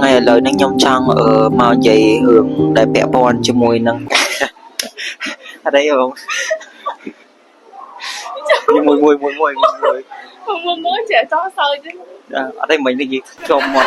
ngày lời nâng nhông trăng ở màu dày hưởng đại bẹ bon cho mùi nâng ở đây không mùi muốn trẻ cho sao chứ ở đây mình là gì cho một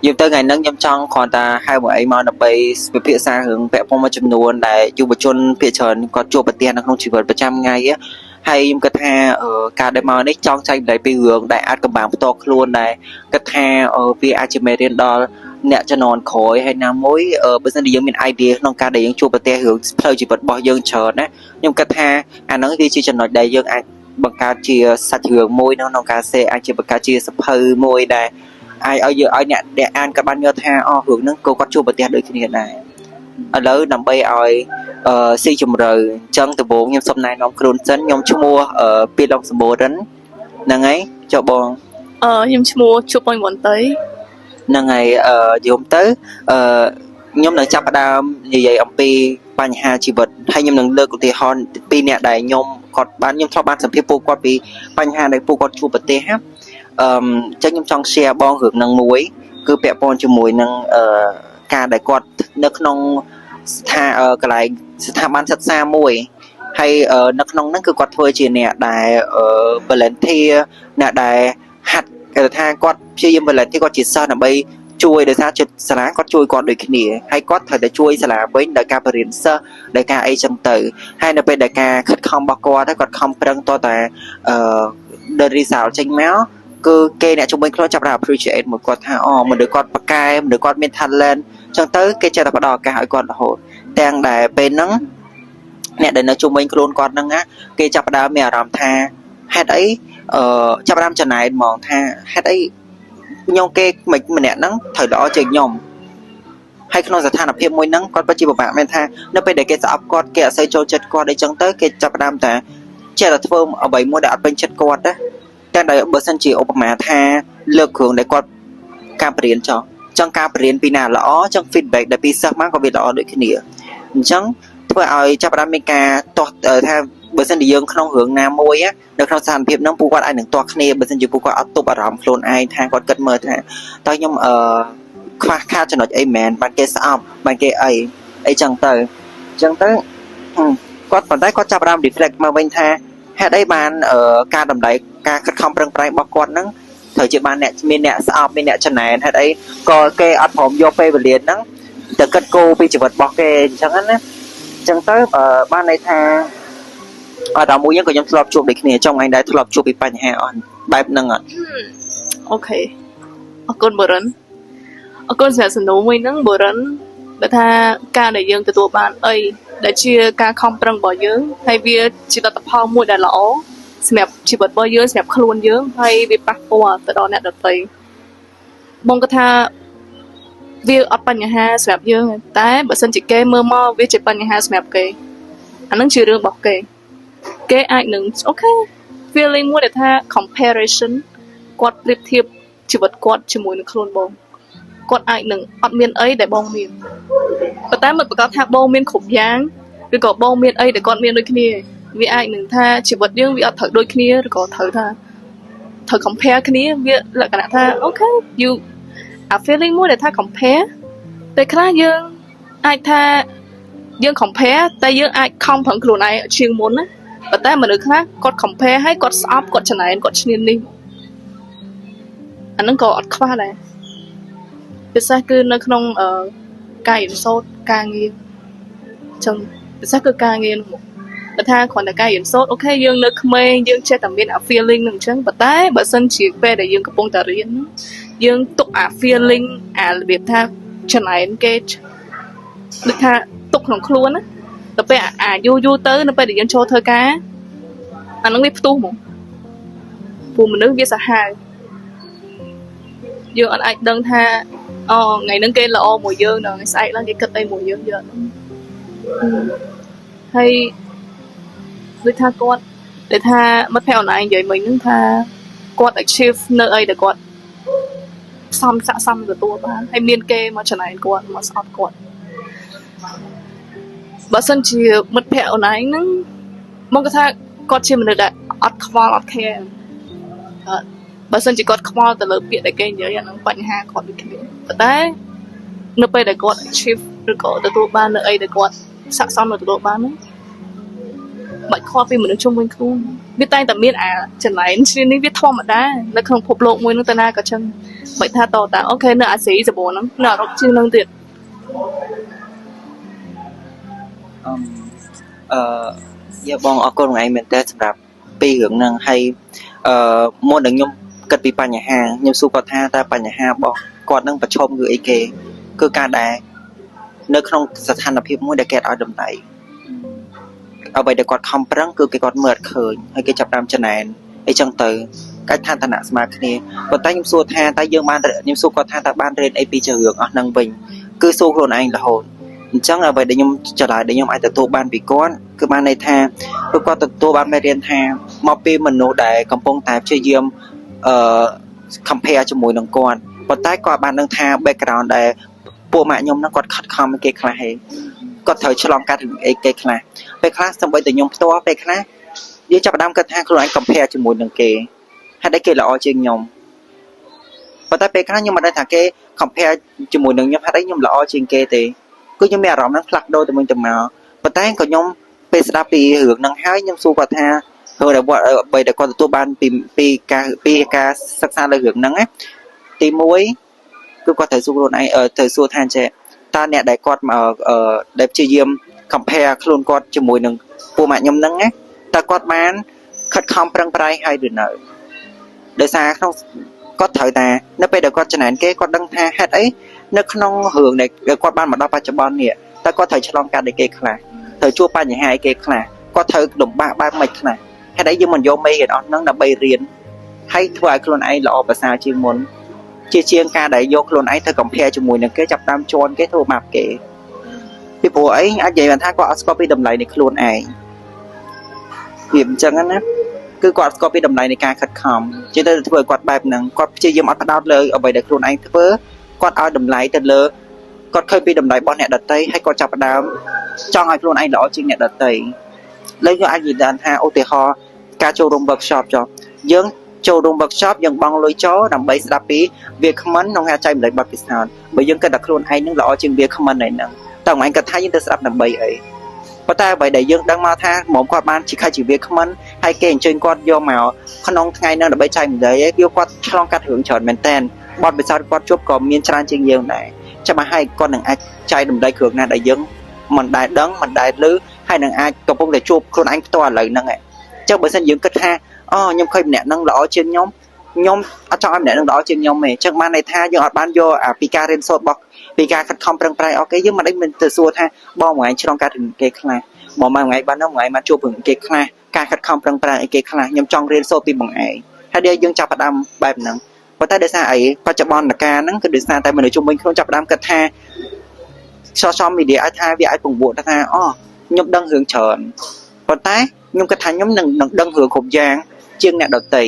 dương tới ngày nâng nhâm trăng còn ta hai buổi ấy mà nó bay về phía xa hướng vẽ phong một chấm nuôn để dù một chôn phía trần có chùa bật tiền nó không chỉ vượt 100 ngày á hay em kết ha ở cả đời mà nick trong tranh để bị hướng đại át cầm bảng to luôn này kết ha ở phía Archimedes đó nè cho nón khối hay nam mối ở bên dân đi dân miền idea nông ca để những chùa bật tiền hướng thời chỉ vật bỏ dương chờ đấy nhưng kết ha anh nói đi chỉ cho nói đại dương anh bằng ca chia sạch hướng môi nó nông ca xe anh chỉ bằng ca chia sắp hư môi đây ai ở giờ ai nè để ăn các bạn nhớ tha hưởng nâng cô có chua bật tiền được như thế này ở lớn nằm bay oi si chùm rồi chân từ bốn nhưng hôm nay nó kêu chân nhom chua mua ở pi long sầm bồ đến nâng ấy cho bọn nhom chua mua chụp bông muốn tới nâng ngày hôm tới nhom nâng chấp đam như vậy ông pi ban hà chỉ vật hay nhom nâng lơ của thì hòn pi nè đại nhom còn bán nhom thọ bán sản phẩm qua pi ban hà đại pu con chua bật tiền ha chắc nhom trong xe bong hưởng nâng muối cứ bẹ bon cho muối nâng ca đại quạt nước nông tha cái lại tha ban sắt xa muối hay nước nông nó cứ quạt thôi chỉ nè đại Valencia nè đại hạt tha quạt chơi Valencia quạt chỉ sao là bay chui để tha chụp xả quạt chui quạt được kia hay quạt thời để chui xả với đại ca bền sơ đại ca ấy trong tử hay là bên đại ca khất không bao qua đó quạt không prang to tại đời đi xào tranh méo cứ cây này chúng mình có chấp là appreciate một con thà mình được con bạc cay mình được con miên thanh lên chẳng tới cây chơi là bắt đầu cả hai con hồ đang để bên nắng nè để nó chúng mình luôn con nắng á cây chấp đá mẹ làm tha hết ấy chấp đám chân này mòn tha hết ấy nhông cây mình nè nắng thời đó chơi nhom hay không giờ tha là thêm môi nắng con bắt chi bảo bạn men tha nó bên để cây sạp con kẹo xây cho chất con để chẳng tới cây chấp đám ta chơi là thơm ở bảy mua đã bên chất con đó đang đợi bữa sân chiều mà tha lược hướng để con cam biển cho trong cam biển vì nào lõ trong feedback để pizza mắc có việc đó được cái nỉa chẳng thôi ai cho bạn America toát ở tha bữa sân đi dương không hướng nam môi á được không sản phẩm nó phụ quan ai đừng toát kia bữa sân chiều phụ quan ấp tụp ở rộng luôn ai tha con cất mơ tha tao nhưng khoa kha cho nó ấy mền bạn kia sao bạn kia ấy chẳng tới con còn đấy con cho bạn deflect mà bên tha hay đây bạn ở ca đầm đấy ca khất không prang prang bọc con nắng thời chị bạn nè miền nè sao miền nè chân này hay đấy có cái ăn hòm vô phê về liền nắng từ cất cô bị chỉ vật bọc cái chẳng á chẳng tới ở ban này tha ở đó mũi những của nhóm lọp chụp để kia trong anh đấy lọp chụp bị bành hè on bài nâng ạ ok con bờ rắn con sẽ sửa nấu mình nắng bờ rắn để tha ca để dương từ tụi bạn ấy để chia ca không prang bỏ dương hay việc chỉ là tập hoa mùi đại lõ sẹp chỉ bật bao nhiêu sẹp khôn nhiêu hay bị bắt qua từ đó nè được thấy mong cái tha việc ở bên nhà ha sẹp nhiêu té bữa sinh chỉ kê mơ mơ việc chỉ bên nhà ha sẹp kê anh能chưa được bọc kê kê ai nâng ok feeling mua để tha comparison quạt liệp thiệp chỉ bật quạt chỉ mùi nó khôn bông quạt ai nâng ọt miên ấy để bông miên và té mình có tha bông miên khủng dáng rồi có bông miên ấy để con miên đôi kia vì ai nâng tha chỉ vật dương vì ở thở đôi kia rồi có thở compare kia vì là cả tha ok you are feeling more để tha compare tại khá dương ai tha dương compare tại dương ai không phẳngខ្លួនnày chuyên môn á và tại mà được khác con compare hay con stop con chân này con chân đi anh nó có ở khoa này bây giờ cứ nó không ở cài sốt ca nghiêng chồng bây giờ cứ ca nghiêngแต่ถ้าคนแต่กายยืนโซดโอเคยืนนึกไม่ยืนเชื่อแต่เป็นfeeling หนึ่งเช่นแบบแต่แบบสันฉีกไปแต่ยืนกับปงแต่เรียนยืนตุกfeeling แบบถ้าชนะเอ็นเกจหรือถ้าตุกของครัวนะแต่ไปยูเตอร์นั่นไปแต่ยืนโชว์เธอกาอันนั้นไม่ตู้หมดผู้มันนึกวิสาหะยืนอันไอ้เดินท่าไงนึกเกลอหมวยยืนเนาะไงใส่แล้วไงกัดไอ้หมวยยืนเยอะhay với tha quạt để tha mất theo này vậy mình cũng tha quạt achieve nơi ấy để quạt xong rồi tua bán hay miên kê mà trở này quạt mà sọt quạt bà sân chỉ mất theo này nó mong cái tha quạt chỉ mình được đại អត់ខ្វល់អត់ខែបើសិនជាគាត់ខ្វល់ទៅលើពាក្យដែលគេនិយាយអានឹងបញ្ហាគាត់ដូចគ្នាប៉ុន្តែនៅពេលដែលគាត់ achieve ឬក៏ទទួលបាននៅអីដែលគាត់ស័ក្តិសមនឹងទទួលបានហ្នឹងបាច់ខ្វល់ពីមនុស្សជុំវិញខ្លួនវាតែងតែមានចំណែនឈ្នានេះវាធម្មតានៅក្នុងពិភពលោកមួយហ្នឹងទៅណាក៏ចឹងមិនថាតតាអូខេនៅអាស៊ីសម្បូរហ្នឹងនៅអឺរ៉ុបជាងហ្នឹងទៀតយាបងអរគុណថ្ងៃមែនតើសម្រាប់ពីរឿងហ្នឹងហើយមុននឹងខ្ញុំគិតពីបញ្ហាខ្ញុំសួរគាត់ថាតើបញ្ហារបស់គាត់នឹងប្រឈមគឺអីគេគឺការដែលនៅក្នុងស្ថានភាពមួយដែលគេឲ្យតម្លៃអ្វីដែលគាត់ខំប្រឹងគឺគេគាត់មើលអត់ឃើញហើយគេចាប់តាមចំណែនអីចឹងទៅកាច់ឋានឋានៈស្មើគ្នាប៉ុន្តែខ្ញុំសួរថាតើយើងបានខ្ញុំសួរគាត់ថាតើបានរៀនអីពីរឿងអស់ហ្នឹងវិញគឺសួរខ្លួនឯងរហូតអញ្ចឹងអ្វីដែលខ្ញុំឆ្លើយដែលខ្ញុំអាចទទួលបានពីគាត់គឺបានន័យថាគឺគាត់ទទួលបានមេរៀនថាមកពីមនុស្សដែលកំពុងតែព្យាយាមcompare ជាមួយនឹងគាត់ប៉ុន្តែគាត់បានដឹងថា background ដែលពួកម៉ាក់ខ្ញុំហ្នឹងគាត់ខិតខំគេខ្លះហេគាត់ត្រូវឆ្លងកាត់រឿងអីគេខ្លះពេលខ្លះសូម្បីតែខ្ញុំផ្ទាល់ពេលខ្លះយើងចាប់ផ្ដើមគិតថាខ្លួនឯង compare ជាមួយនឹងគេហេតុអីគេល្អជាងខ្ញុំប៉ុន្តែពេលខ្លះខ្ញុំមិនដឹងថាគេ compare ជាមួយនឹងខ្ញុំហេតុអីខ្ញុំល្អជាងគេទេគឺខ្ញុំមានអារម្មណ៍ហ្នឹងផ្លាស់ប្ដូរទៅវិញទៅមកប៉ុន្តែក៏ខ្ញុំពេលស្ដាប់ពីរឿងហ្នឹងហើយខ្ញុំសួរគាត់ថាហើយដែលអ្វីដែលគាត់ទទួលបានពីការសិក្សាលើរឿងហ្នឹងណាទី1គឺគាត់ត្រូវសួរខ្លួនឯងត្រូវសួរថាចេះតើអ្នកដែលគាត់មកដែលព្យាយាម compare ខ្លួនគាត់ជាមួយនឹងពួកម៉ាក់ខ្ញុំហ្នឹងណាតើគាត់បានខិតខំប្រឹងប្រែងហើយឬនៅដោយសារក្នុងគាត់ត្រូវតែនៅពេលដែលគាត់ចំណែនគេគាត់ដឹងថាហេតុអីនៅក្នុងរឿងដែលគាត់បានមកដល់បច្ចុប្បន្ននេះតើគាត់ត្រូវឆ្លងកាត់អីគេខ្លះត្រូវជួបបញ្ហាអីគេខ្លះគាត់ត្រូវលំបាកបែបម៉េចខ្លះហេតុអីយើងមិនយកមេរៀនអស់ហ្នឹងដើម្បីរៀនហើយធ្វើឲ្យខ្លួនឯងល្អប្រសើរជាងមុនជាងការដែលយកខ្លួនឯងទៅ compare ជាមួយនឹងគេចាប់តាមជន់គេធ្វើបាបគេពីព្រោះអីអាចនិយាយបានថាគាត់អត់ស្គាល់ពីតម្លៃនៃខ្លួនឯងវាអញ្ចឹងណាគឺគាត់ស្គាល់ពីតម្លៃនៃការខិតខំជាទៅធ្វើឲ្យគាត់បែបហ្នឹងគាត់ព្យាយាមអត់ផ្ដោតលើអ្វីដែលខ្លួនឯងធ្វើគាត់ឲ្យតម្លៃទៅលើគាត់ឃើញពីតម្លៃរបស់អ្នកដទៃហើយគាត់ចាប់ផ្ដើមចង់ឲ្យខ្លួនឯងល្អជាងអ្នកដទៃលើយើងអាចនិយាយថាឧទាហរណ៍ការចូលរួម workshop ចុះយើងចូលរួម workshop យើងបង់លុយចូលដើម្បីស្ដាប់ពីវាគ្មិនក្នុងការចែកម្លែកបទពិសោធន៍បើយើងគិតថាខ្លួនឯងនឹងល្អជាងវាគ្មិនហ្នឹងតើឯងគិតថាយើងទៅស្ដាប់ដើម្បីអីប៉ុន្តែអ្វីដែលយើងដឹងមកថាមុំគាត់បានជាខិតជាវាគ្មិនហើយគេអញ្ជើញគាត់យកមកក្នុងថ្ងៃហ្នឹងដើម្បីចែកម្លែកយកគាត់ឆ្លងកាត់រឿងច្រើនមែនតើបទពិសោធន៍គាត់ជួបក៏មានច្រើនជាងយើងដែរចាំមកឲ្យគាត់នឹងអាចចែកម្លែកគ្រឿងណាដែលយើងមិនដែលដឹងមិនដែលឮហើយនឹងអាចកំពុងតែជួបខ្លួនឯងផ្ទាល់ឥឡូវហ្នឹងអញ្ចឹងបើសិនយើងគិតថាខ្ញុំឃើញម្នាក់ហ្នឹងល្អជាងខ្ញុំអត់ចង់ឲ្យម្នាក់ហ្នឹងល្អជាងខ្ញុំទេអញ្ចឹងបានន័យថាយើងអត់បានយកពីការរៀនសូត្ររបស់ពីការខិតខំប្រឹងប្រែងអូខេយើងមិនដឹងមិនទៅសួរថាបងមួយថ្ងៃឆ្លងកាត់រឿងគេខ្លះមកមួយថ្ងៃបានហ្នឹងមួយថ្ងៃមកជួបរឿងគេខ្លះការខិតខំប្រឹងប្រែងអីគេខ្លះខ្ញុំចង់រៀនសូត្រពីបងឯងហើយយើងចាប់ផ្ដើមបែបហ្នឹងប៉ុន្តែដោយសារអីបច្ចុប្បន្នកាលហ្នឹងគឺដោយសារតែមនុស្សជុំវិញខ្លួនចាប់ផ្ដើមគិតថាsocial media ឲ្យថាវាអាចពង្វក់ថាខ្ញុំដឹងរឿងច្រើនប៉ុន្តែខ្ញុំគិតថាខ្ញុំនឹងដឹងរឿងគ្រប់យ៉ាងជាងអ្នកដទៃ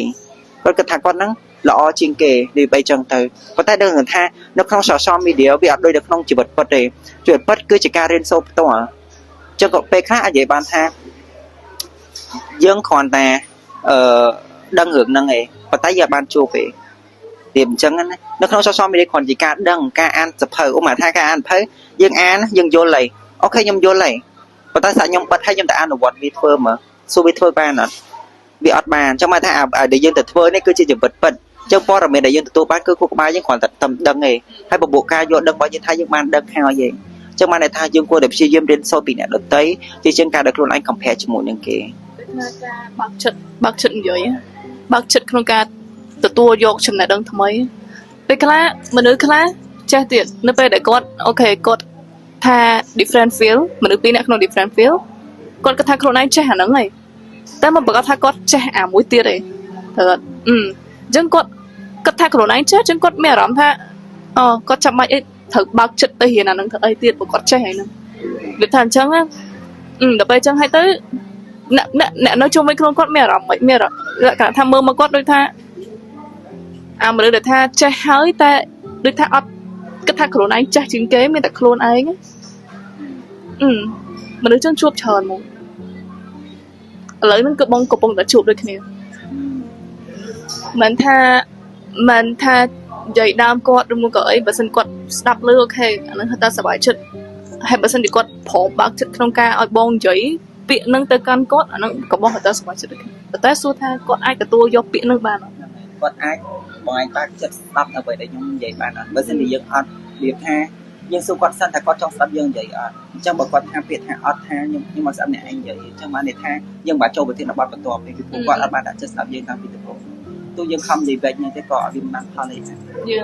គាត់គិតថាគាត់ហ្នឹងល្អជាងគេនិយាយចឹងទៅប៉ុន្តែដឹងថានៅក្នុង social media វាអត់ដូចនៅក្នុងជីវិតពិតទេជីវិតពិតគឺជាការរៀនសូត្រផ្ទាល់ចឹងក៏ពេលខ្លះអាចនិយាយបានថាយើងគ្រាន់តែដឹងរឿងហ្នឹងឯងប៉ុន្តែយើងអត់បានជួបទេវាអញ្ចឹងណានៅក្នុង social media គ្រាន់ជាការដឹងការអានសភៅឧបមាថាការអានសភៅយើងអានយើងយល់ហើយអូខេខ្ញុំយល់ហើយប៉ុន្តែសាក់ខ្ញុំបិទឲ្យខ្ញុំទៅអនុវត្តវាធ្វើមើលសួរវាធ្វើបានអត់វាអត់បានចឹងមកថាដែលយើងទៅធ្វើនេះគឺជាជីវិតពិតចឹងព័ត៌មានដែលយើងទទួលបានគឺខួរក្បាលយើងគ្រាន់តែដឹងទេហើយបបួកការយកដឹងរបស់យើងថាយើងបានដឹងហើយឯងចឹងបានថាយើងគួរតែព្យាយាមរៀនសូត្រពីអ្នកដទៃជាជាងការដែលខ្លួនឯង compare ជាមួយនឹងគេដូចថាការបើកចិត្តនិយាយបើកចិត្តក្នុងការទទួលយកចំណេះដឹងថ្មីពេលខ្លះមនុស្សខ្លះចេះទៀតនៅពេលដែលគាត់អូខេគាត់ថា different field មនុស្សពីរនាក់ក្នុង different field គាត់គិតថាខ្លួនឯងចេះអាហ្នឹងហើយតែមិនប្រកាសថាគាត់ចេះអាមួយទៀតទេគាត់អញ្ចឹងគាត់គិតថាខ្លួនឯងចេះអញ្ចឹងគាត់មានអារម្មណ៍ថាគាត់ចាំបាច់អីត្រូវបើកចិត្តទៅរៀនអាហ្នឹងធ្វើអីទៀតព្រោះគាត់ចេះហើយហ្នឹងវាថាអញ្ចឹងដល់ពេលអញ្ចឹងហើយទៅអ្នកនៅជុំវិញខ្លួនគាត់មានអារម្មណ៍មិនមានលក្ខណៈថាមើលមកគាត់ដូចថាមនុស្សដែលថាចេះហើយតែដូចថាអត់គិតថាខ្លួនឯងចេះជាងគេមានតែខ្លួនឯងមនុស្សចឹងជួបច្រើនហ្មង ឥឡូវហ្នឹងគឺបងកំពុងតែជួបដូចគ្នាមិនថានិយាយដើមគាត់ឬមកក៏អីបើសិនគាត់ស្ដាប់លឺអូខេអាហ្នឹងគាត់តែសប្បាយចិត្តហើយបើសិនជាគាត់ព្រមបើកចិត្តក្នុងការឲ្យបងនិយាយពាក្យហ្នឹងទៅកាន់គាត់អាហ្នឹងក៏បងគាត់តែសប្បាយចិត្តដែរប៉ុន្តែសួរថាគាត់អាចទទួលយកពាក្យហ្នឹងបានអត់គាត់អាចបងឯងបើកចិត្តស្ដាប់នៅពេលដែលខ្ញុំនិយាយបានអត់បើសិនជាយើងអត់និយាយថាយើងសួរគាត់សិនថាគាត់ចង់ស្ដាប់យើងនិយាយអត់អញ្ចឹងបើគាត់ថាពាក្យថាអត់ថាខ្ញុំមកស្ដាប់អ្នកឯងនិយាយអញ្ចឹងបានន័យថាយើងបាច់ចូលប្រធានបទបន្ទាប់ពីព្រោះគាត់អត់បានដាក់ចិត្តស្ដាប់យើងតាំងពីដំបូងទោះយើងខំនិយាយវិញហ្នឹងទេក៏អត់មានបានផលទេយេ